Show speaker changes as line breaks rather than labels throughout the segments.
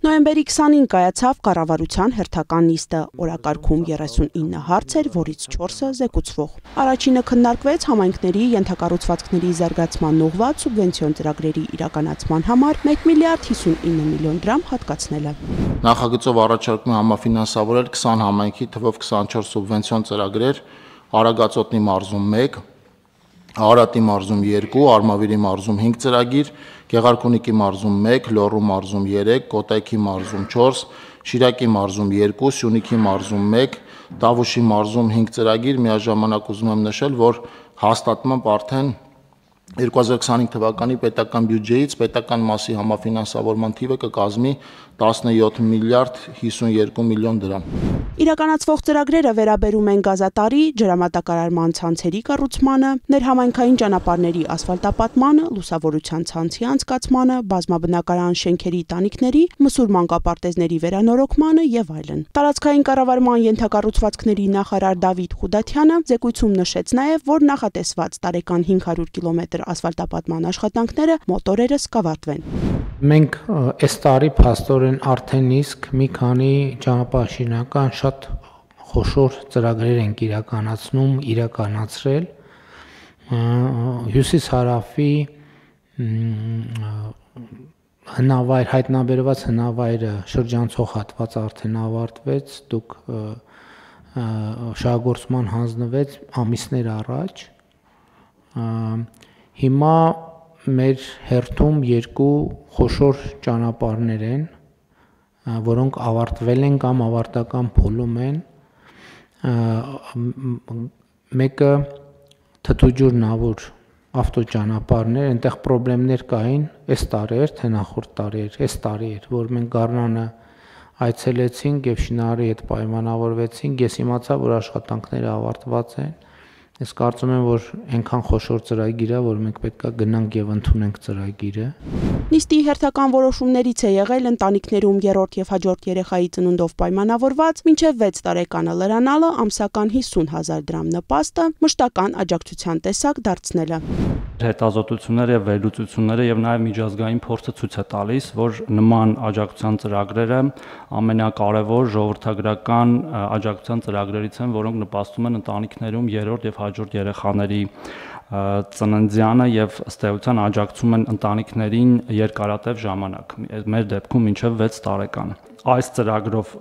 Նոյեմբերի 20-ին կայացավ կառավարության հերթական նիստը, օրակարգում 39 հարց էր, որից 4-ը զեկուցվող։ Առաջինը քննարկվեց համայնքների ենթակառուցվածքների զարգացման ուղղված սուբվենցիոն ծրագրերի իրականացման համար 1 միլիարդ 59 միլիոն դրամ հատկացնելը։
Նախագծով առաջարկում է համաֆինանսավորել 20 համայնքի թվով 24 սուբվենցիոն ծրագրեր, Արագածոտնի մարզում 1, Արարատի մարզում 2, Արմավիրի մարզում 5 ծրագիր, Գեղարքունիքի մարզում 1, Լոռու մարզում 3, Կոտայքի մարզում 4, Շիրակի մարզում 2, Սյունիքի մարզում 1, Տավուշի մարզում 5 ծրագիր, միաժամանակ ուզում եմ նշել, որ հաստատմամբ արդեն 2025 թվականի պետական բյուջեից պետական մասի համաֆինանսավորման թիվը կկազմի 17 միլիարդ 52 միլիոն դրամ։
Իրականացվող ծրագրերը վերաբերում են գազատարի, ջրամատակարարման ցանցերի կառուցմանը, ներհամայնքային ճանապարհների ասֆալտապատմանը, լուսավորության ցանցի անցկացմանը, բազմաբնակարան շենքերի տանիքների, մսուր մանկապարտեզների վերանորոգմանը եւ այլն։ Տարածքային կառավարման ենթակառուցվածքների նախարար Դավիթ Խուդաթյանը զեկույցում նշեց նաեւ, որ նախատեսված տարեկան 500 կիլոմետր ասֆալտապատման աշխատանքները մոտորերս կավարտվեն։
Մենք այս տարի փաստորեն արդեն իսկ մի քանի ճանապարհաշինական շատ խոշոր ծրագրեր ենք իրականացրել հյուսիս-հարավի հնավայր հայտնաբերված հնավայրը շրջանցող հատվածը արդեն ավարտվեց, դուք շահագործման հանձնվեց ամիսներ առաջ։ Հիմա մեր հերթում 2 խոշոր ճանապարհներ են, որոնք ավարտվել են կամ ավարտական փուլում են։ Մեկը Թթուջուր-Նավուր ավտոճանապարհներ, այնտեղ խնդիրներ կային, այս տարի էր, թե նախորդ տարի էր, այս տարի էր, որ մենք Գառնանը այցելեցինք եւ շինարարի հետ պայմանավորվեցինք, ես իմացա, որ աշխատանքները ավարտված են։ Ես կարծում եմ, որ այնքան խոշոր ծրագիր է, որ մենք պետք է գնանք եւ ընդունենք ծրագիրը։
Նիստի հերթական որոշումներից է եղել ընտանիքներում երրորդ եւ հաջորդ երեխայի ծնունդով պայմանավորված մինչեւ 6 տարեկանը լրանալը ամսական 50,000 դրամ նպաստը մշտական աջակցության տեսակ դարձնելը։
Հետազոտությունները եւ վերլուծությունները եւ նաեւ միջազգային փորձը ցույց է տալիս, որ նման աջակցության ծրագրերը ամենակարևոր ժողովրդագրական աջակցության ծրագրերից են, որոնք նպաստում են ընտանիքներում երրորդ եւ հաջորդ երեխաների ծննդյանը եւ ըստ էության աջակցում են ընտանիքներին երկարատև ժամանակ, մեր դեպքում մինչեւ 6 տարեկան։ Այս ծրագրով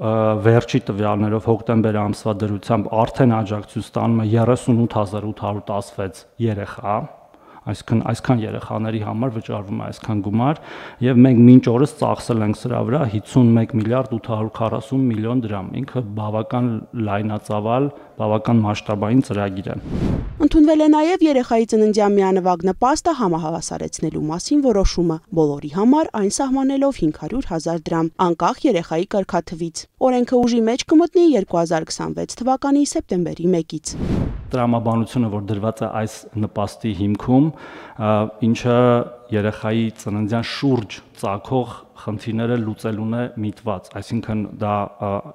վերջի տվյալներով հոկտեմբեր ամսվա դրությամբ արդեն աջակցություն ստանում է 38816 երեխա, այսքան երեխաների համար վճարվում է այսքան գումար եւ մենք մինչ օրս ծախսել ենք սրա վրա 51 միլիարդ 840 միլիոն դրամ, ինքը բավական լայնածավալ, բավական մասշտաբային ծրագիր է։
Ընդունվել է նաև երեխայի ծննդյան միանվագ նպաստը համահավասարեցնելու մասին որոշումը, բոլորի համար այն սահմանելով 500,000 դրամ, անկախ երեխայի կարգաթվից։ Օրենքը ուժի մեջ կմտնի 2026 թվականի սեպտեմբերի 1-ից։
Տրամաբանությունը, որ դրված է այս նպաստի հիմքում, ինչը երեխայի ծննդյան շուրջ ծագող խնդիրները լուծելուն է միտված, այսինքն դա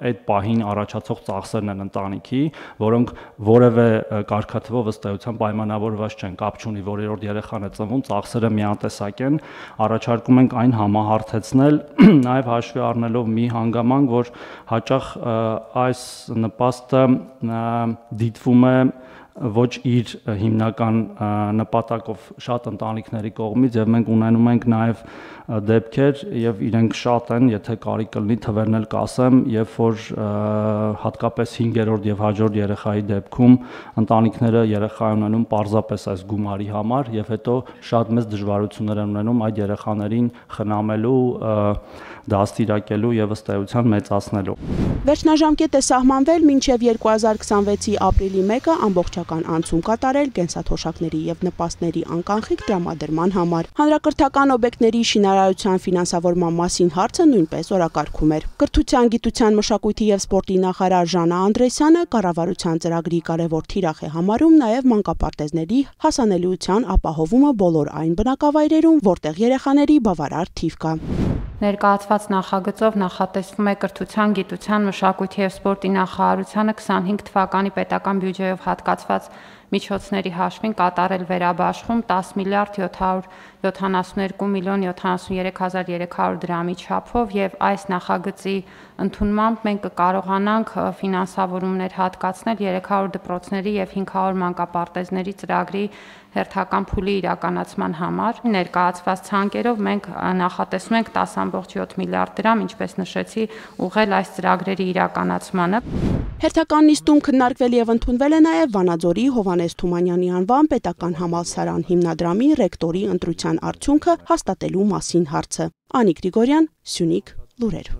այդ պահին առաջացող ծախսերն են ընտանիքի, որոնք որևէ կարգաթվով ըստ էության պայմանավորված չեն, կապ չունի, որ երրորդ երեխան է ծնվում, ծախսերը միատեսակ են, առաջարկում ենք այն համահարթեցնել, նաև հաշվի առնելով մի հանգամանք, որ հաճախ այս նպաստը դիտվում է ոչ իր հիմնական նպատակով շատ ընտանիքների կողմից եւ մենք ունենում ենք նաեւ դեպքեր եւ իրենք շատ են, եթե կարիք կլինի թվերն էլ կասեմ, երբ որ հատկապես 5-րդ եւ հաջորդ երեխայի դեպքում ընտանիքները երեխա ունենում պարզապես այս գումարի համար եւ հետո շատ մեծ դժվարություններ են ունենում այդ երեխաներին խնամելու, դաստիարակելու եւ ըստ էության մեծացնելու։
Վերջնաժամկետ է սահմանվել մինչև 2026-ի ապրիլի 1-ը ամբողջական անցում կատարել կենսաթոշակների եւ նպաստների անկանխիկ տրամադրման համար։ Հանրակրթական օբյեկտների շինարարության ֆինանսավորման մասին հարցը նույնպես օրակարգում էր։ Կրթության, գիտության, մշակույթի եւ սպորտի նախարար Ժանա Անդրեսյանը կառավարության ծրագրի կարևոր թիրախ է համարում նաեւ մանկապարտեզների հասանելիության ապահովումը բոլոր այն բնակավայրերում, որտեղ երեխաների բավարար թիվ կա։
Ներկայացված նախագծով նախատեսվում է կրթության, գիտության, մշակույթի եւ սպորտի նախարարությանը 25 թվականի պետական բյուջեով հատկացված միջոցների հաշվին կատարել վերաբաշխում 10 միլիարդ 772 միլիոն 73,300 դրամի չափով եւ այս նախագծի ընդունմամբ մենք կկարողանանք ֆինանսավորումներ հատկացնել 300 դպրոցների եւ 500 մանկապարտեզների ծրագրի հերթական փուլի իրականացման համար։ Ներկայացված ցանկերով մենք նախատեսում ենք 10.7 միլիարդ դրամ, ինչպես նշեցի, ուղղել այս ծրագրերի իրականացմանը։
Հերթական նիստում քննարկվել եւ ընդունվել է նաեւ Վանաձորի Հովհաննես Թումանյանի անվան պետական համալսարան հիմնադրամի ռեկտորի ընտրության արդյունքը հաստատելու մասին հարցը։ Անի Գրիգորյան, Սյունիք, լուրեր։